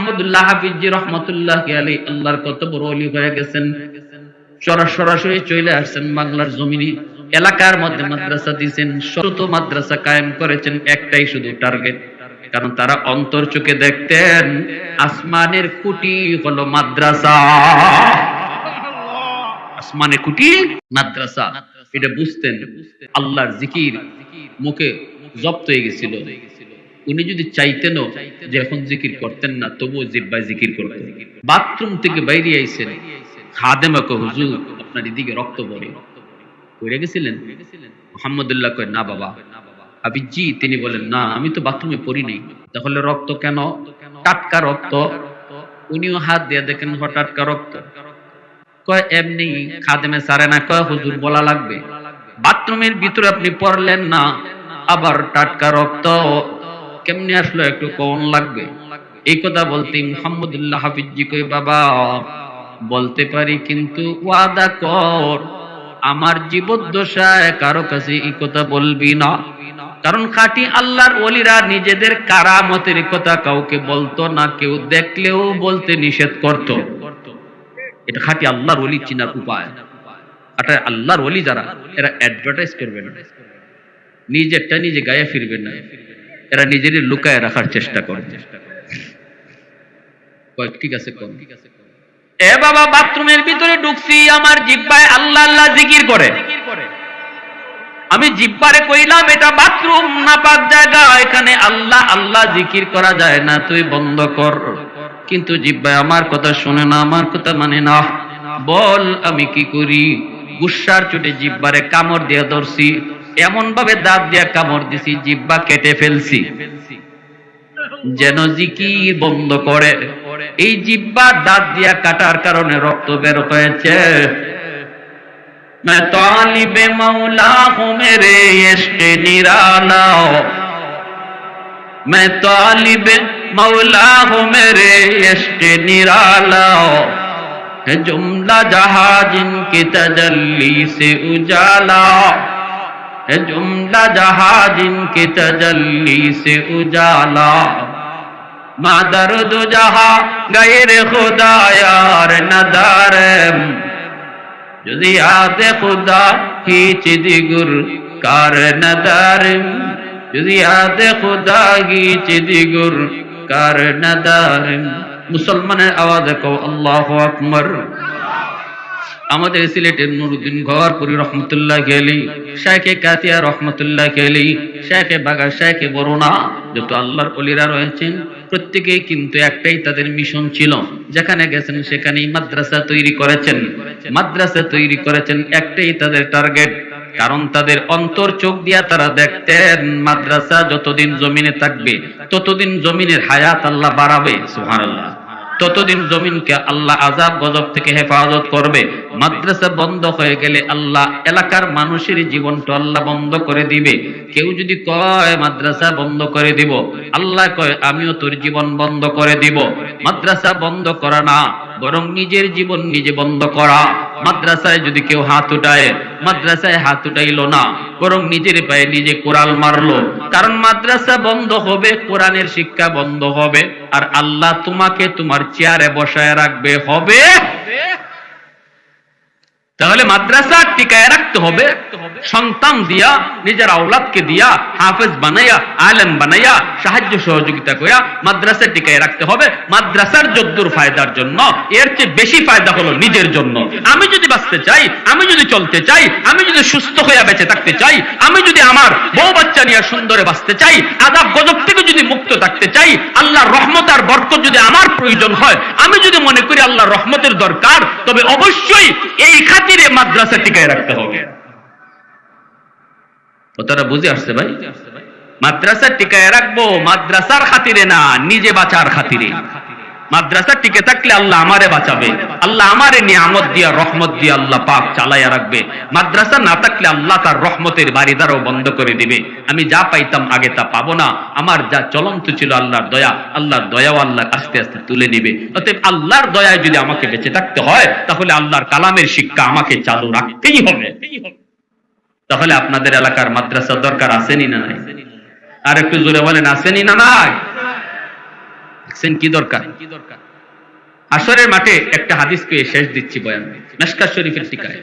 মুহাম্মদুল্লাহ হাফিজি রহমতুল্লাহি আলাইহি আল্লাহর কত বড় ওলি হয়ে গেছেন, সরাসরি চলে আসছেন বাংলার জমিনে। এলাকার মধ্যে মাদ্রাসা দিয়েছেন, শত মাদ্রাসা কায়েম করেছেন, একটাই শুধু টার্গেট। কারণ তারা অন্তর চোখে দেখতেন আসমানের খুঁটি হলো মাদ্রাসা, আসমানের খুঁটি মাদ্রাসা, এটা বুঝতেন। আল্লাহর জিকির মুখে জব্দ হয়ে গেছিল। উনি যদি চাইতেনও যে এখন জিকির করতেন না, তবুও জিহ্বায় জিকির করতেন। বাথরুম থেকে বাইরে আইছেন, খাদেমা কয় হুজুর আপনার এদিকে রক্ত পড়ে গেছিলেন? মুহাম্মদুল্লাহ কয় না বাবা। হাবিবজি তিনি বলেন না, আমি তো বাথরুমে পড়ি নাই। তাহলে রক্ত কেন? টাটকা রক্ত। উনিও হাত দিয়ে দেখেন টাটকা রক্ত। কয় এমনি খাদেমে সারে না, কয় হুজুর বলা লাগবে, বাথরুমের ভিতরে আপনি পড়লেন না, আবার টাটকা রক্ত কেমনে আসলো একটু কোন লাগবে। এই কথা বলতে মুহাম্মদুল্লাহ হাফিজি কয় বাবা বলতে পারি, কিন্তু ওয়াদা কর আমার জীবদ্দশায় কারো কাছে এই কথা বলবি না। কারণ খাঁটি আল্লাহর ওলিরা নিজেদের কারামতের কথা কাউকে বলতো না, কেউ দেখলেও বলতে নিষেধ করত। এটা খাঁটি আল্লাহর ওলি চিনার উপায়। আর আল্লাহর ওলি যারা, এরা অ্যাডভার্টাইজ করবে না, নিজেরটা নিজে গায়ে ফিরবে না, এরা নিজেরই লুকায় রাখার চেষ্টা করবে। ঠিক আছে কোন এ বাবা বাথরুমের ভিতরে ঢুকছি, আমার জিহ্বায় আল্লাহ আল্লাহ জিকির করে। আমি জিহ্বারে কইলাম এটা বাথরুম না পাক জায়গা, এখানে আল্লাহ আল্লাহ জিকির করা যায় না, তুই বন্ধ কর। কিন্তু জিহ্বায় আমার কথা শুনে না, আমার কথা মানে না। বল আমি কি করি? গুসার চোটে জিহ্বারে কামড় দিয়ে ধরছি, এমন ভাবে দাঁত দিয়ে কামড় দিছি জিহ্বা কেটে ফেলছি যেন জিকির বন্ধ করে। এই জিহ্বা দাঁত দিয়া কাটার কারণে রক্ত বের হয়েছে। मैं तालिबे मौला हूँ मेरे इश्क निराला, मैं तालिबे मौला हूँ मेरे इश्क निराला, है जुमला जहां जिनकी तजल्ली से उजाला, है जुमला जहां जिनकी तजल्ली से उजाला, मा दर्द जहां गैर खुदा यार नदार, যদি আদে খুদা হিচ দিগুর কার নদারিম, যদি আদে খুদা হিচ দিগুর কার নদারিম। মুসলমানের আওয়াজে কও আল্লাহু আকবার। আমাদের সিলেটের নুরুদ্দিন ঘরপুরি রহমতুল্লাহি আলাইহি, শাইখে কাতিয়া রহমতুল্লাহি আলাইহি, শাইখে বাগা, শাইখে বরুণা, যত আল্লাহর ওলিরা রয়েছেন প্রত্যেকেই কিন্তু একটাই তাদের মিশন ছিল, যেখানে গেছেন সেখানেই মাদ্রাসা তৈরি করেছেন। মাদ্রাসা তৈরি করেছেন, একটাই তাদের টার্গেট। কারণ তাদের অন্তর চোখ দিয়া তারা দেখতেন মাদ্রাসা যতদিন জমিনে থাকবে ততদিন জমিনের হায়াত আল্লাহ বাড়াবে, সুবহানাল্লাহ, ততদিন জমিনকে আল্লাহ আযাব গজব থেকে হেফাজত করবে। মাদ্রাসা বন্ধ হয়ে গেলে আল্লাহ এলাকার মানুষের জীবনটা আল্লাহ বন্ধ করে দিবে। কেউ যদি কয় মাদ্রাসা বন্ধ করে দিব, আল্লাহ কয় আমিও তোর জীবন বন্ধ করে দিব। মাদ্রাসা বন্ধ করা না, বরং নিজের জীবন নিজে বন্ধ করা। মাদ্রাসায় যদি কেউ হাত উঠায়, মাদ্রাসায় হাত উঠাইলো না, বরং নিজের পায়ে নিজে কোরাল মারলো। কারণ মাদ্রাসা বন্ধ হবে, কোরআনের শিক্ষা বন্ধ হবে, আর আল্লাহ তোমাকে তোমার চেয়ারে বসায় রাখবে হবে। তাহলে মাদ্রাসা টিকায় রাখতে হবে, সন্তান দিয়া, নিজের আওলাদকে দিয়া হাফেজ বানাইয়া, আলেম বানাইয়া, সাহায্য সহযোগিতা কইরা মাদ্রাসা টিকায় রাখতে হবে। মাদ্রাসার যদ্দুর ফায়দার জন্য, এর চেয়ে বেশি ফায়দা হলো নিজের জন্য। আমি যদি বাঁচতে চাই, আমি যদি চলতে চাই, আমি যদি সুস্থ হইয়া বেঁচে থাকতে চাই, আমি যদি আমার বউ বাচ্চা নিয়ে সুন্দরে বাঁচতে চাই, আযাব গজব থেকে যদি মুক্ত থাকতে চাই, আল্লাহর রহমত আর বরকত যদি আমার প্রয়োজন হয়, আমি যদি মনে করি আল্লাহর রহমতের দরকার, তবে অবশ্যই এই খাতিরে মাদ্রাসা টিকায় রাখতে হবে। কথাটা বুঝে আসছে ভাই? মাদ্রাসা টিকায় রাখবো মাদ্রাসার খাতিরে না, নিজে বাঁচার খাতিরে। মাদ্রাসা টিকে থাকলে আল্লাহ আমারে বাঁচাবে, আল্লাহ আমারে নিয়ামত দিয়া, রহমত দিয়া আল্লাহ পাক চালাইয়া রাখবে। মাদ্রাসা না থাকলে আল্লাহ তার রহমতের বাড়িদারও বন্ধ করে দিবে। আমি যা পাইতাম আগে তা পাবো না। আমার যা চলন্ত ছিল আল্লাহর দয়া, আল্লাহর দয়াও আল্লাহ আস্তে আস্তে তুলে নিবে। অতএব আল্লাহর দয়ায় যদি আমাকে বেঁচে থাকতে হয়, তাহলে আল্লাহর কালামের শিক্ষা আমাকে চালু রাখতেই হবে। তাহলে আপনাদের এলাকার মাদ্রাসা দরকার আসেনি না নাই? আর একটু জোরে বলেন, আসেনি না নাই? দেখছেন কি দরকার। আসরের মাঠে একটা হাদিস পেয়ে শেষ দিচ্ছি বয়ান। মিশকাত শরীফের টিকায়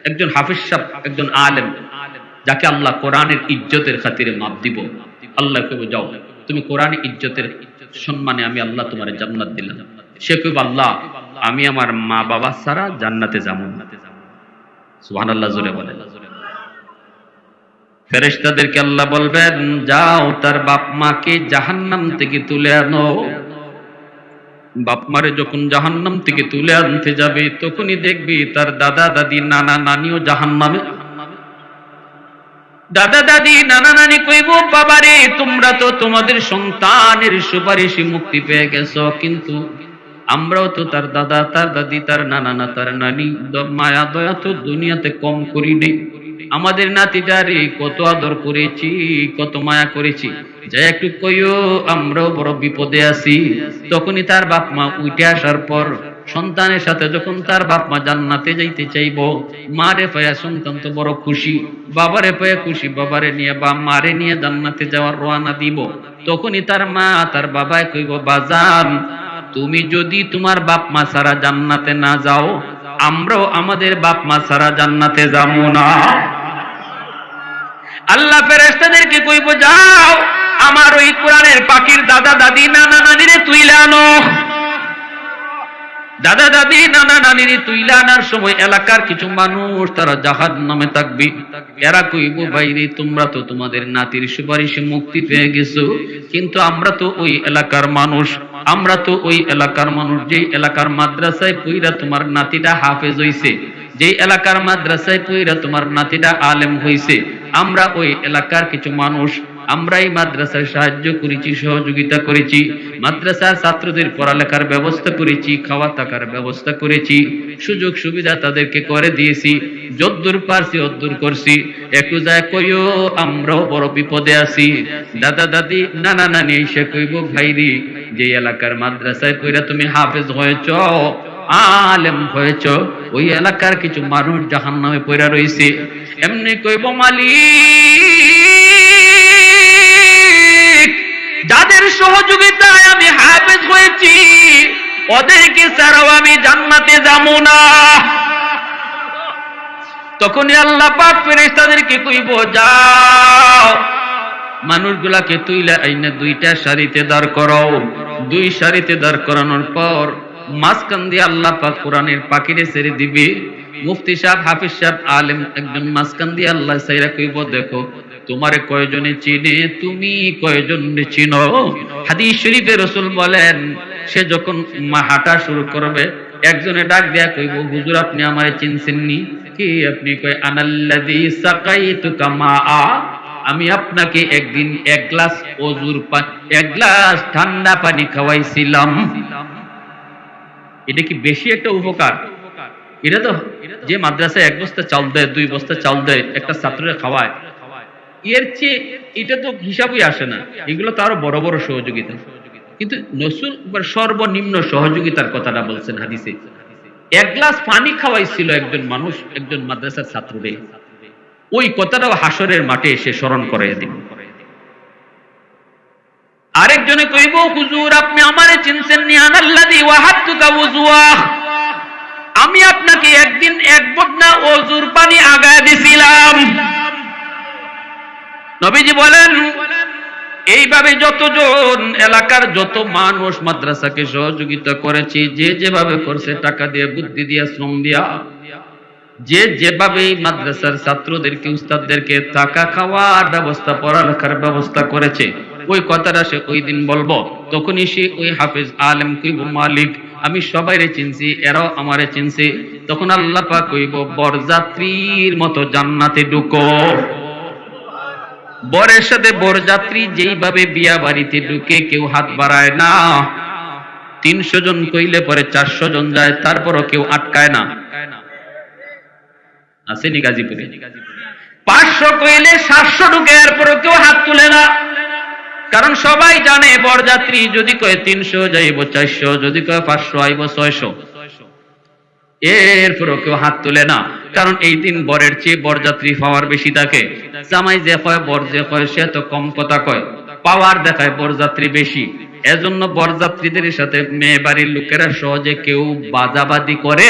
একজন হাফেজ সাহেব, একজন আলেম, যাকে আল্লাহ কোরআনের ইজ্জতের খাতিরে মাপ দিব, আল্লাহ কইব যাও তুমি কোরআনের ইজ্জতের সম্মানে আমি আল্লাহ তোমার জান্নাত দিলাম। সে কইব আল্লাহ আমি আমার মা বাবা ছাড়া জান্নাতে যাব না। সুবহানাল্লাহ জোরে বলেন। ফেরেশতাদেরকে আল্লাহ বলবেন যাও তার বাপ মাকে জাহান্নাম থেকে তুলে আনো। বাপ মারে যখন জাহান্নাম থেকে তুলে আনতে যাবে তখনই দেখবি তার দাদা দাদি নানা নানিও জাহান্নামে। দাদা দাদি নানা নানি কইব বাবারে তোমরা তো তোমাদের সন্তানের সুপারিশে মুক্তি পেয়ে গেছো, কিন্তু আমরাও তো তার দাদা তার দাদি তার নানা না তার নানি মায়া দয়া তো দুনিয়াতে কম করি নেই। আমাদের নাতিটারে কত আদর করেছি, কত মায়া করেছি, যা একটু কইও আমরাও বড় বিপদে আছি। তখনই তার বাপ মা উঠে আসার পর সন্তানের সাথে যখন তার বাপ মা জান্নাতে যাইতে চাইব, মারে পায়া সন্তান তো বড় খুশি, বাবারে পায়া খুশি, বাবারে নিয়ে বা মারে নিয়ে জান্নাতে যাওয়ার রওনা দিব। তখনই তার মা তার বাবায় কইব বাজান তুমি যদি তোমার বাপ মা ছাড়া জান্নাতে না যাও আমরাও আমাদের বাপ মা ছাড়া জান্নাতে যাবো না। আল্লাহ ফেরেশতাদেরকে কইব যাও আমার ওই কোরআনের পাখির দাদা দাদি নানা নানিরে তুইলা আনো। দাদা দাদি নানা নানিরে তুইলা আনার সময় এলাকার কিছু মানুষ তারা জাহান্নামে থাকবে। এরা কইব ভাইরে তোমরা তো তোমাদের নাতির সুপারিশে মুক্তি পেয়ে গেছো, কিন্তু আমরা তো ওই এলাকার মানুষ, আমরা তো ওই এলাকার মানুষ যেই এলাকার মাদ্রাসায় পইরা তোমার নাতিটা হাফেজ হইছে, যেই এলাকার মাদ্রাসায় পইরা তোমার নাতিটা আলেম হইছে, আমরা ওই এলাকার কিছু মানুষ, আমরা এই মাদ্রাসায় সাহায্য করেছি, সহযোগিতা করেছি, মাদ্রাসার ছাত্রদের পড়ালেখার ব্যবস্থা করেছি, খাওয়া থাকার ব্যবস্থা করেছি, সুযোগ সুবিধা তাদেরকে করে দিয়েছি, যদ্দূর পারছি অদ্দূর করছি। একটু যায় কইও আমরাও বড় বিপদে আছি। দাদা দাদি নানা নানি এসে কইব ভাইরি যে এলাকার মাদ্রাসায় পইরা তুমি হাফেজ হয়েছ, আলেম হয়েছ, ওই এলাকার কিছু মানুষ জাহান্নামে পইরা রইছে। এমনি কইব মালিক যাদের সহযোগিতায় আমি হাফেজ হয়েছি ওদেরকে ছাড়াও আমি জান্নাতে যাবো না। তখনই আল্লাহ পাক ফেরেশতাদেরকে কইব যাও মানুষগুলাকে তুইলা আইনা দুইটা সারিতে দাঁড় করাও। দুই সারিতে দাঁড় করানোর পর মাঝখান দিয়ে আল্লাহ পাক কোরআনের পাখিরে ছেড়ে দিবে। মুফতি সাহেব, হাফিজ সাহেব, আলেম একজন মাঝখান দিয়ে আল্লাহ সাইরা কইব দেখো তোমারে কয়জনে চিনে, তুমি কয়জনে চিনো। হাদিস শরীফে রাসূল বলেন সে যখন হাঁটা শুরু করবে একজনে ডাক দেয়া কইব হুজুর আপনি আমারে চিনছেননি? কি আপনি? কয় আনাল্লাযী সাকাইতুকা মাআ, আমি আপনাকে একদিন এক গ্লাস ওযুর পানি, এক গ্লাস ঠান্ডা পানি খাওয়াইছিলাম। এটা কি বেশি একটা উপকার? এটা তো যে মাদ্রাসায় এক বস্তা চাল দেয়, দুই বস্তা চাল দেয়, একটা ছাত্ররা খাওয়ায়, এর চেয়ে এটা তো হিসাবই আসে না। এগুলো তো আরো বড় বড় সহযোগিতা। কিন্তু রাসূল সর্বনিম্ন সহযোগিতার কথাটা বলছেন হাদিসে। এক গ্লাস পানি খাওয়াইছিল একজন মানুষ একজন মাদ্রাসার ছাত্রকে। ওই কথাটাও হাসরের মাঠে এসে স্মরণ করাইয়া দিন। আরেকজনে কইব হুজুর আপনি আমারে চিনছেন নি? আনাল্লাযী ওয়াহাবতুকা ওযুয়া, আমি আপনাকে একদিন এক বদনা ওযুর পানি আগায় দিছিলাম। নবীজি বলেন এইভাবে যতজন এলাকার যত মানুষ মাদ্রাসাকে সহযোগিতা করেছে, যে যেভাবে করছে, টাকা দিয়ে, বুদ্ধি দিয়ে, শ্রম দিয়া, যে যেভাবে মাদ্রাসার ছাত্রদেরকে উস্তাদদেরকে টাকা খাওয়ার ব্যবস্থা, পড়ালেখার ব্যবস্থা করেছে, ওই কথাটা সে ওই দিন বলবো। তখনই সে ওই হাফেজ আলেম কইব মালিক আমি সবাইরে চিনছি, এরাও আমারে চিনছে। তখন আল্লাহ পাক কইব বরযাত্রীর মতো জান্নাতে ঢুকো। বরের সাথে বরযাত্রী যেইভাবে বিয়া বাড়িতে ঢুকে কেউ হাত বাড়ায় না, 300 জন কইলে পরে 400 জন যায়, তারপরও কেউ আটকায় না। আসেনি গাজীপুরে 500 কইলে 700 ঢুকে, এরপরও কেউ হাত তুলে না। কারণ সবাই জানে বরযাত্রী যদি কয় 300 যাইব 400, যদি কয় 500 আইব 600, এরপরও কেউ হাত তুলে না। কারণ এই দিন বরের চেয়ে বরযাত্রী পাওয়ার বেশি থাকে। জামাই যে কয় বর যে কয় সে তো কম কথা কয়, পাওয়ার দেখায় বরযাত্রী বেশি। এজন্য বরযাত্রীদের সাথে মেয়ে বাড়ির লোকেরা সহজে কেউ বাজাবাজি করে,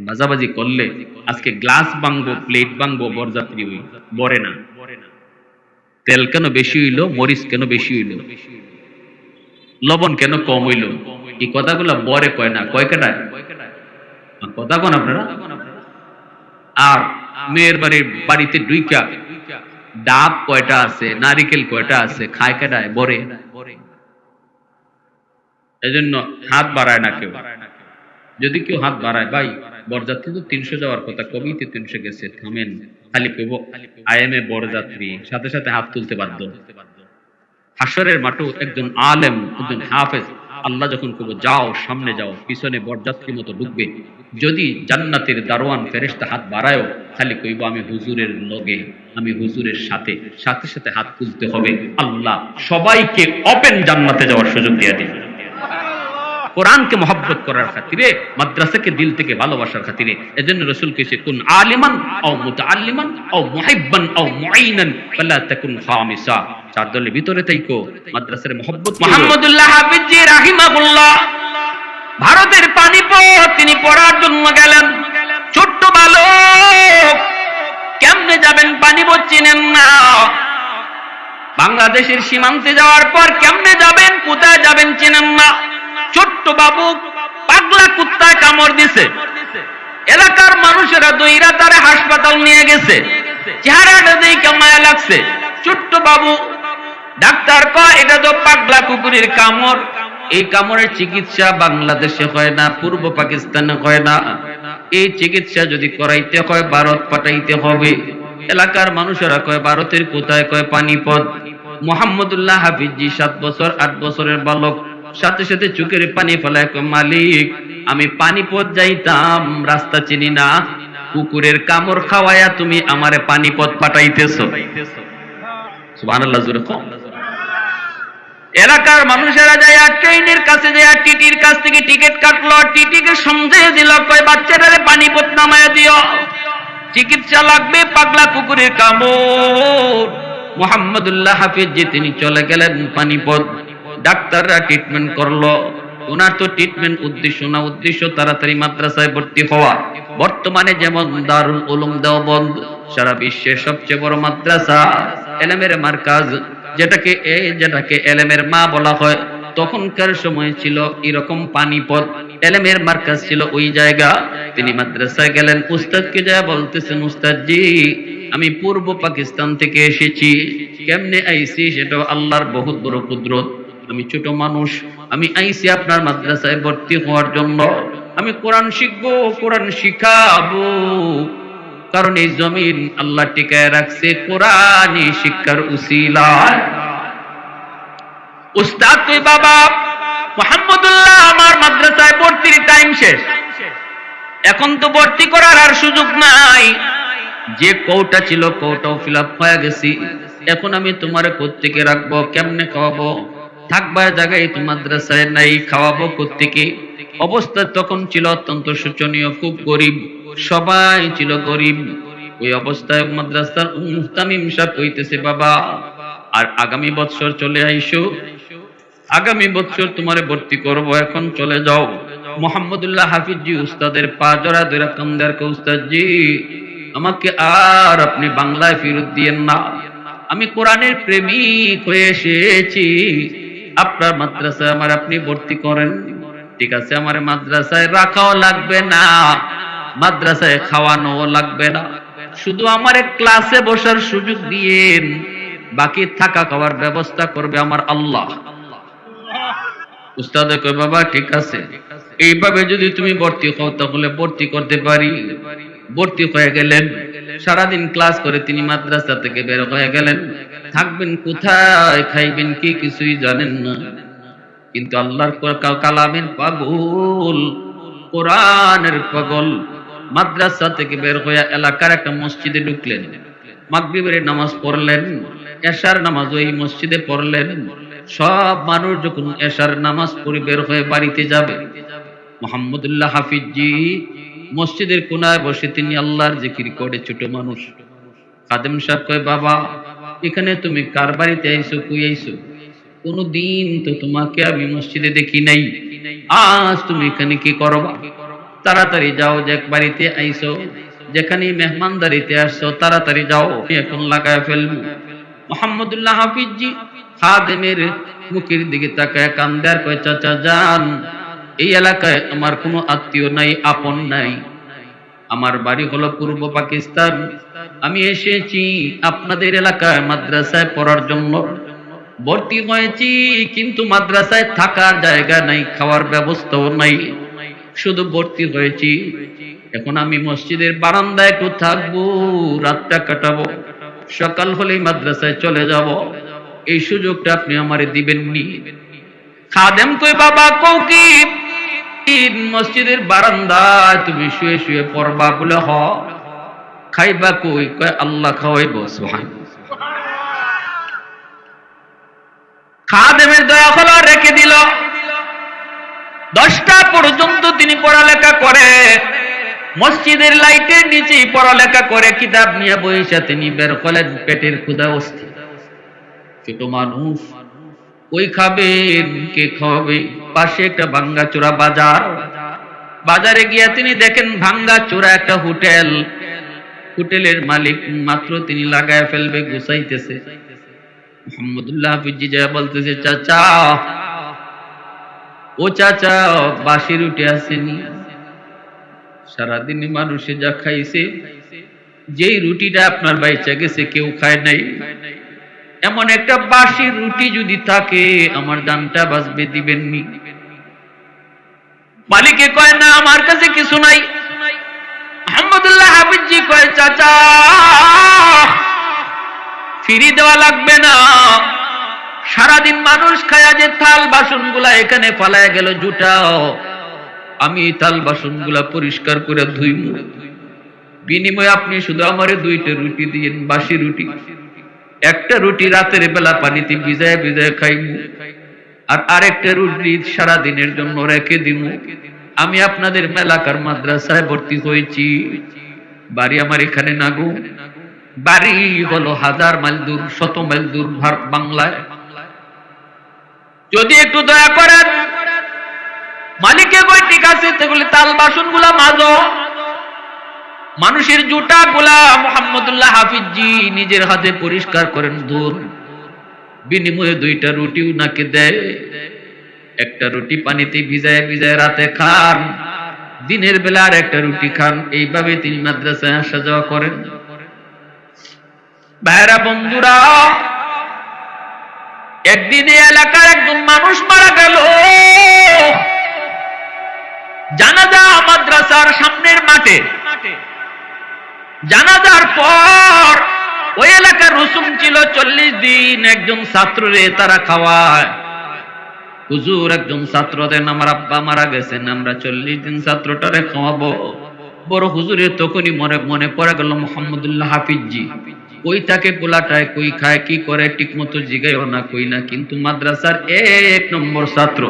বাজাবাজি করলে আজকে গ্লাস ভাঙবো, প্লেট ভাঙবো, বরযাত্রী হই বরে না। তেল কেন বেশি হইলো, মরিচ কেন বেশি হইলো, লবণ কেন কম হইলো, এই কথাগুলো বরে কয় না, কয় কেটায় কথা কোন আপনারা। আর মেয়ের বাড়িতে ডুইকা ডাব কয়টা আছে, নারিকেল কয়টা আছে, খায় কেটায় বরে। এজন্য হাত বাড়ায় না কেউ। যদি কেউ হাত বাড়ায়, ভাই বরযাত্রী তো 300 যাওয়ার কথা, কবিতে 300 গেছে, থামেন। খালি কেব আইএমএ বরযাত্রী, সাথে সাথে হাত তুলতে বাধ্য। হাসরের মাঠে একজন আলেম, একজন হাফেজ, আল্লাহ যখন কব যাও সামনে যাও, পিছনে বরযাত্রীর মতো ঢুকবে, যদি জান্নাতের দারোয়ান ফেরেশতা হাত বাড়ায়ও, খালি কইব আমি হুজুরের লগে, আমি হুজুরের সাথে, সাথে সাথে হাত তুলতে হবে। আল্লাহ সবাইকে ওপেন জান্নাতে যাওয়ার সুযোগ দিয়ে দিন। কোরআনকে মহব্বত করার খাতিরে, মাদ্রাসাকে দিল থেকে ভালোবাসার খাতিরে। এজন্য রাসূল কইছে কুন আলিমান আও মুতাআল্লিমান আও মুহিব্বান আও মুঈনান ফালা তাকুন খামিসা। চার দলের ভিতরে থাইকো, মাদ্রাসার মহব্বত। মুহাম্মদুল্লাহ হাফিজি রাহিমাহুল্লাহ ভারতের পানিপথ তিনি পড়ার জন্য গেলেন। ছোট্ট বালক, কেমনে যাবেন পানিপথ চিনেন না। বাংলাদেশের সীমান্তে যাওয়ার পর কেমনে যাবেন, কোথায় যাবেন চিনেন না। ছোট্ট বাবু, পাগলা কুত্তায় কামড় দিছে, এলাকার মানুষেরা দইরা তারে হাসপাতাল নিয়ে গেছে। চেহারাটা দেখে মায়া লাগছে। ছোট্ট বাবু, ডাক্তার কয় এটা তো পাগলা কুকুরের কামড়, এই কামড়ের চিকিৎসা বাংলাদেশে হয় না, পূর্ব পাকিস্তানে হয় না, এই চিকিৎসা যদি করাইতে হয় ভারত পাঠাইতে হবে। এলাকার মানুষেরা কয় ভারতের কোথায়, কয় পানিপথ। মুহাম্মদুল্লাহ হাফিজি 7 বছর 8 বছরের বালক, সাথে সাথে চোখের পানি ফেলায় কয় মালিক আমি পানিপথ যাইতাম, রাস্তা চিনি না, কুকুরের কামড় খাওয়ায়া তুমি আমারে পানিপথ পাঠাইতেছো। সুবহানাল্লাহ জোরে কও। এলাকার মানুষেরা যায় ট্রেনের কাছে যায়, টিটির কাছ থেকে টিকিট কাটলো, টিটিকে সমঝে দিল, কয় বাচ্চাটারে পানিপথ নামায়া দিও, চিকিৎসা লাগবে, পাগলা কুকুরের কামড়। মুহাম্মদুল্লাহ হাফিজ তিনি চলে গেলেন পানিপথ। ডাক্তাররা ট্রিটমেন্ট করলো। ওনার তো ট্রিটমেন্ট উদ্দেশ্য না, উদ্দেশ্য তাড়াতাড়ি মাদ্রাসায় ভর্তি হওয়া। বর্তমানে যেমন দারুল উলুম দেওবন্দ সারা বিশ্বের সবচেয়ে বড় মাদ্রাসা, এলেমের মার্কাজ, যেটাকে এলেমের মা বলা হয়, তখনকার সময় ছিল এরকম পানিপথ, এলেমের মার্কাজ ছিল ওই জায়গা। তিনি মাদ্রাসায় গেলেন, উস্তাদকে যা বলতেছেন, উস্তাদজি আমি পূর্ব পাকিস্তান থেকে এসেছি, কেমনে আইছি সেটাও আল্লাহর বহুত বড় কুদরত। আমি ছোট মানুষ, আমি আইছি আপনার মাদ্রাসায় ভর্তি হওয়ার জন্য। আমি কোরআন শিখবো, কোরআন শিখাবো, কারণ এই জমিন আল্লাহ টিকায় রাখছে কোরআনী শিক্ষার উসিলায়। উস্তাদ কই বাবা মুহাম্মদুল্লাহ আমার মাদ্রাসায় ভর্তির টাইম শেষ, এখন তো ভর্তি করার আর সুযোগ নাই, যে কোটা ছিল কোটাও ফিল আপ হয়ে গেছি, এখন আমি তোমারে কোত্থেকে রাখবো, কেমনে খাওয়াবো, থাকবার জায়গায় তো মাদ্রাসায় নাই, খাওয়াবো কোত্থেকে। অবস্থা তখন ছিল অত্যন্ত শোচনীয়, খুব গরিব, সবাই ছিল গরিব। ওই অবস্থায় মাদ্রাসার মুহতামিম সাহেব কইতেছে বাবা আর আগামী বছর চলে আইসো, আগামী বছর তোমারে ভর্তি করব, এখন চলে যাও। মুহাম্মদুল্লাহ হাফিজি উস্তাদের পা জড়া ধরে কান্দার কে উস্তাদজি আমাকে আর আপনি বাংলায় ফেরত দিয়েন না, আমি কোরআনের প্রেমিক হয়ে এসেছি, আপনার মাদ্রাসায় আমার আপনি ভর্তি করেন। ঠিক আছে, আমার মাদ্রাসায় রাখাও লাগবে না, মাদ্রাসায় খাওয়ানো লাগবে না, শুধু আমার ক্লাসে বসার সুযোগ দিয়েন, বাকি থাকা খাওয়ার ব্যবস্থা করবে আমার আল্লাহ। উস্তাদ কয় বাবা ঠিক আছে, এইভাবে যদি তুমি ভর্তি হও তাহলে ভর্তি করতে পারি। ভর্তি হয়ে গেলেন, সারাদিন ক্লাস করে তিনি মাদ্রাসা থেকে বের হয়ে গেলেন। থাকবেন কোথায়, খাইবেন কি, কিছুই জানেন না, কিন্তু আল্লাহর কালামের পাগল, কোরআনের পাগল। মাদ্রাসা থেকে বের হয়ে এলাকার একটা মসজিদে ঢুকলেন, মাগরিবের নামাজ পড়লেন, এশার নামাজ ওই মসজিদে পড়লেন। সব মানুষ যখন এশার নামাজ পড়ে বের হয়ে বাড়িতে যাবে, মুহাম্মদুল্লাহ হাফিজি মসজিদের কোনায় বসে তিনি আল্লাহর জিকির করে। ছোট মানুষ, খাদেম সাহেব কয় বাবা এখানে তুমি কার বাড়িতে আইছো, কই আইছো? কোনদিন তো তোমাকে আমি মসজিদে দেখি নাই, আজ তুমি এখানে কি করবা? তাড়াতাড়ি যাও, যে বাড়িতে আইছো, যেখানে মেহমানদারিতে আসছো, তাড়াতাড়ি যাও, এখন লাগায় ফেলবো। মুহাম্মদুল্লাহ হাফিজি খাদেমের মুখের দিকে তাকায় কান্দে আর কয়, চাচা যান, এই এলাকায় আমার কোনো আত্মীয় নাই, আপন নাই, আমার বাড়ি হলো পূর্ব পাকিস্তান, আমি এসেছি আপনাদের এলাকায় মাদ্রাসায় পড়ার জন্য, ভর্তি হয়েছি, কিন্তু মাদ্রাসায় থাকার জায়গা নাই, খাওয়ার ব্যবস্থাও নাই, শুধু ভর্তি হয়েছি, এখন আমি মসজিদের বারান্দায় একটু থাকবো, রাতটা কাটাবো, সকাল হলেই মাদ্রাসায় চলে যাব, এই সুযোগটা আপনি আমারে দিবেননি। খাদেম কই, বাবা কও কি মসজিদের বারান্দায় তুমি শুয়ে শুয়ে পড়বা? বলে হ। খাইবা কই? কয় আল্লাহ খাওয়াইব। সুবহানাল্লাহ। খাদেমের দয়া হলো, রেখে দিল। 10টা পর্যন্ত তিনি পড়ালেখা করে, মসজিদের লাইটের নিচেই পড়ালেখা করে, কিতাব নিয়ে বইসা তিনি বের হলেন, পেটের ক্ষুধা অস্থির, ছোট মানুষ, ওই খাবেন, কে খাওয়াবে? পাশে একটা ভাঙ্গাচোরা বাজার, বাজারে গিয়া তিনি দেখেন ভাঙ্গাচোরা একটা হোটেল, হোটেলের মালিক মাত্র তিনি লাগায় ফেলবে, গুছাইতেছে। মুহাম্মদুল্লাহ হাফিজি যা বলতেছে, চাচা, ও চাচা, বাসি রুটি আসেনি? সারাদিনে মানুষে যা খাইছে, যেই রুটিটা আপনার বাইচা গেছে কেউ খায় নাই, এমন একটা বাসি রুটি যদি থাকে আমার জানটা বাঁচবে, দিবেননি? মালিকে কয়, না, আমার কাছে কিছু নাই। মুহাম্মদুল্লাহ হাফিজি কয়, চাচা, ফিরি দেওয়া লাগবে না, সারাদিন মানুষ খায়া যে থাল বাসন গুলা এখানে ফালায় গেল, জুটাও, আমি থাল বাসন গুলা পরিষ্কার করে ধুইব, বিনিময়ে আপনি শুধু আমারে 2টা রুটি দিয়েন, বাসি রুটি, একটা রুটি রাতের বেলা পানিতে ভিজায় ভিজায় খাইব, আর আরেকটা রুটি সারাদিনের জন্য রেখে দিব। আমি আপনাদের এলাকার মাদ্রাসায় ভর্তি হয়েছি, বাড়ি আমার এখানে না গো, বাড়ি হলো 1000 মাইল দূর, 100 মাইল দূর বাংলায়, যদি একটু দয়া করেন। মালিকে কই, ঠিক আছে, সেগুলি তাল বাসন গুলা মাজো, মানুষের জুটা গুলা মুহাম্মদুল্লাহ হাফিজি নিজের হাতে পরিষ্কার করেন, দূর, বিনিময়ে 2টা রুটি উনাকে দেয়, একটা রুটি পানিতে ভিজায় ভিজায় রাতে খান, দিনের বেলা আর একটা রুটি খান, এইভাবে তিনি মাদ্রাসায় আসা যাওয়া করেন। ভাইরা বন্ধুরা, একদিন এই এলাকার একজন মানুষ মারা গেল, জানাজা মাদ্রাসার সামনের মাঠে, জানাজার পর ওই এলাকার রসুম ছিল 40 দিন একজন ছাত্ররে তারা খাওয়ায়, হুজুর একজন ছাত্র দেন, আমার আব্বা মারা গেছেন, আমরা 40 দিন ছাত্রটারে খাওয়াবো। বড় হুজুরের তখনই মনে পড়ে গেল মুহাম্মদুল্লাহ হাফিজি, কই থাকে পোলাটায়, কই খায়, কি করে, ঠিক মতো জিগাইও না, কই না, কিন্তু মাদ্রাসার 1 নম্বর ছাত্র,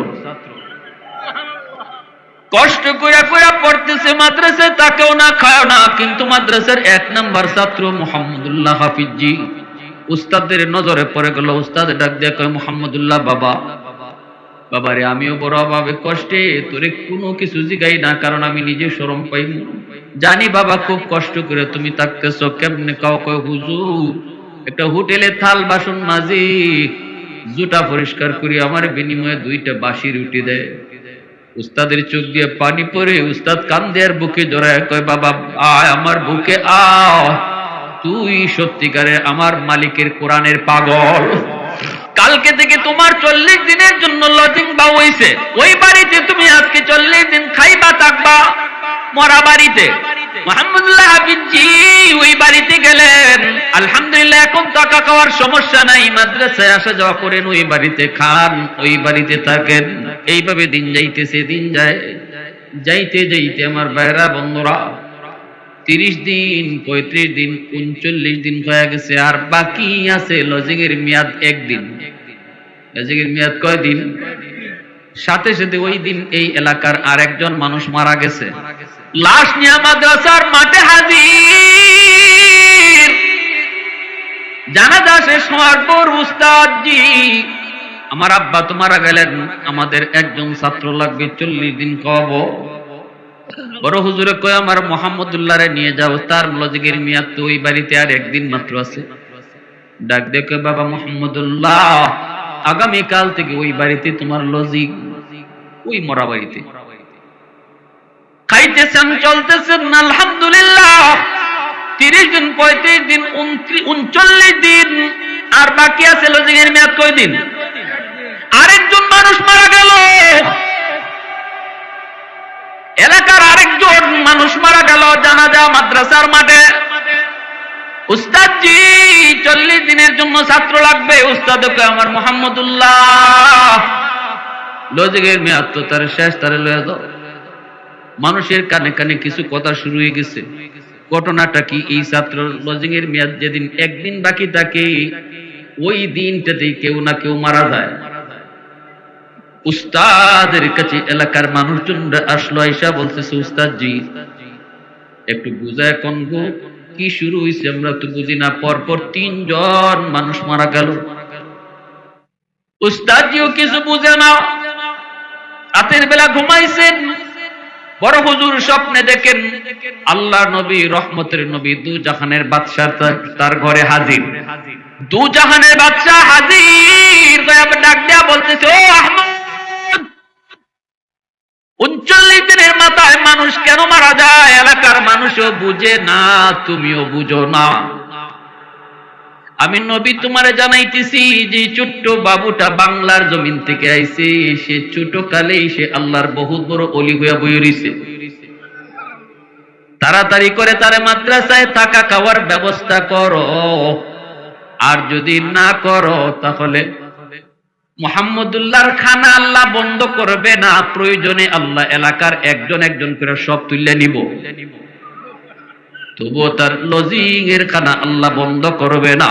কষ্ট করে করে পড়তেছে মাদ্রাসায়, তাকেও না খায় না, কিন্তু মাদ্রাসার 1 নম্বর ছাত্র মুহাম্মদুল্লাহ হাফিজি। উস্তাদের নজরে পড়ে গেল, উস্তাদ ডাক দিয়ে কয়, মুহাম্মদুল্লাহ বাবা, বাবারে, আমিও বড় অভাবে কষ্টে, তোরে কোনো কিছু জিগাই না, কারণ আমি নিজে শরম পাই, জানি বাবা খুব কষ্ট করে তুমি থাকতেছো, কেমনে কাও? কয়, হুজুর, একটা হোটেলে থাল বাসন মাজি, জুতা পরিষ্কার করি, আমার বিনিময়ে 2টা বাসি রুটি দেয়। উস্তাদের চোখ দিয়ে পানি পড়ে, উস্তাদ কান্দে আর বুকে জড়ায় কয়, বাবা আয় আমার বুকে আয়, তুই সত্যিকারে আমার মালিকের কোরআনের পাগল, কালকে থেকে তোমার 40 দিনের জন্য লজিং পাওয়া হইছে, ওই বাড়িতে তুমি আজকে 40 দিন খাইবা থাকবা, মরা বাড়িতে। মুহাম্মদুল্লাহ হাফিজি ওই বাড়িতে গেলেন, আলহামদুলিল্লাহ এখন টাকা খাওয়ার সমস্যা নাই, মাদ্রাসায় আসা যাওয়া করেন, ওই বাড়িতে খান, ওই বাড়িতে থাকেন, এইভাবে দিন যাইতেছে, দিন যায়, যাইতে যাইতে আমার ভাইরা বন্ধুরা 30 দিন, 35 দিন, 39 দিন হয়ে গেছে, আর বাকি আছে লজিং এর মেয়াদ 1 দিন। লজিং এর মেয়াদ কয় দিন? সাথে সাথে ওই দিন এই এলাকার আরেকজন মানুষ মারা গেছে, লাশ নিয়ে মাদ্রাসার মাঠে হাজির। জানাজা শেষ হওয়ার পর উস্তাদজি আমার আব্বা তো মারা গেলেন, আমাদের একজন ছাত্র লাগবে, 40 দিন খাওয়াবো। বড় হুজুরে কয় আমার মোহাম্মদুল্লাহরে নিয়ে যাও, তার লজিকের মেয়াদ তো ওই বাড়িতে আর একদিন মাত্র আছে। ডাক দেখে বাবা মোহাম্মদুল্লাহ, আগামীকাল থেকে ওই বাড়িতে তোমার লজিক, ওই মরা বাড়িতে খাইতেছেন, চলতেছেন আলহামদুলিল্লাহ। 30 দিন, 35 দিন, 39 দিন, আর বাকি আছে লজিকের মেয়াদ কয় দিন? আরেকজন মানুষ মারা গেল, এলাকার আরেকজন মানুষ মারা গেল জানাজা মাদ্রাসার মাঠে। উস্তাদজি 40 দিনের জন্য ছাত্র লাগবে। উস্তাদ কয় আমার মোহাম্মদুল্লাহ লজিকের মেয়াদ তো তার শেষ, তারে লয়ে যাও। মানুষের কানে কানে কিছু কথা শুরু হয়ে গেছে। ঘটনাটা কি? এই ছাত্র লজিকের মেয়াদ যেদিন একদিন বাকি থাকে, ওই দিনটাতেই কেউ না কেউ মারা যায়। উস্তাদের কাছে এলাকার মানুষজনরা আসলো, আইসা বলতেছে উস্তাদজি একটু বুঝায় কোন গো, কি শুরু হয়েছে আমরা তো বুঝি না, পরপর 3 জন মানুষ মারা গেল। উস্তাদজিও কিছু বুঝে না, রাতের বেলা ঘুমাইছেন। বড় হুজুর স্বপ্নে দেখেন আল্লাহ নবী, রহমতের নবী, দু জাহানের বাদশা তার ঘরে হাজির। দু জাহানের বাদশা হাজির, ডাক দেয়া বলতেছে ও আহমদ, 39 দিনের মাথায় মানুষ কেন মারা যায়? এলাকার মানুষও বুঝে না, তুমিও বুঝো না। আমি নবী তোমারে জানাইতেছি যে ছোট্ট বাবুটা বাংলার জমিন থেকে আইছে, সে ছোট কালেই সে আল্লাহর বহুত বড় ওলি হইয়া বইয়া রইছে। তাড়াতাড়ি করে তারে মাদ্রাসায় থাকা খাওয়ার ব্যবস্থা করো, আর যদি না করো তাহলে মুহাম্মদুল্লাহর খানা আল্লাহ বন্ধ করবে না, প্রয়োজনে আল্লাহ এলাকার একজন একজন করে সব তুলে নিব, তবুও তার লজিং এর খানা আল্লাহ বন্ধ করবে না।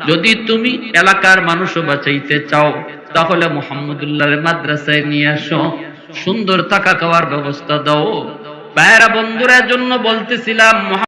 যদি তুমি এলাকার মানুষও বাঁচাইতে চাও তাহলে মুহাম্মদুল্লাহর মাদ্রাসায় নিয়ে আসো, সুন্দর থাকা খাওয়ার ব্যবস্থা দাও। ভাইয়েরা বন্ধুরা জন্য বলতেছিলাম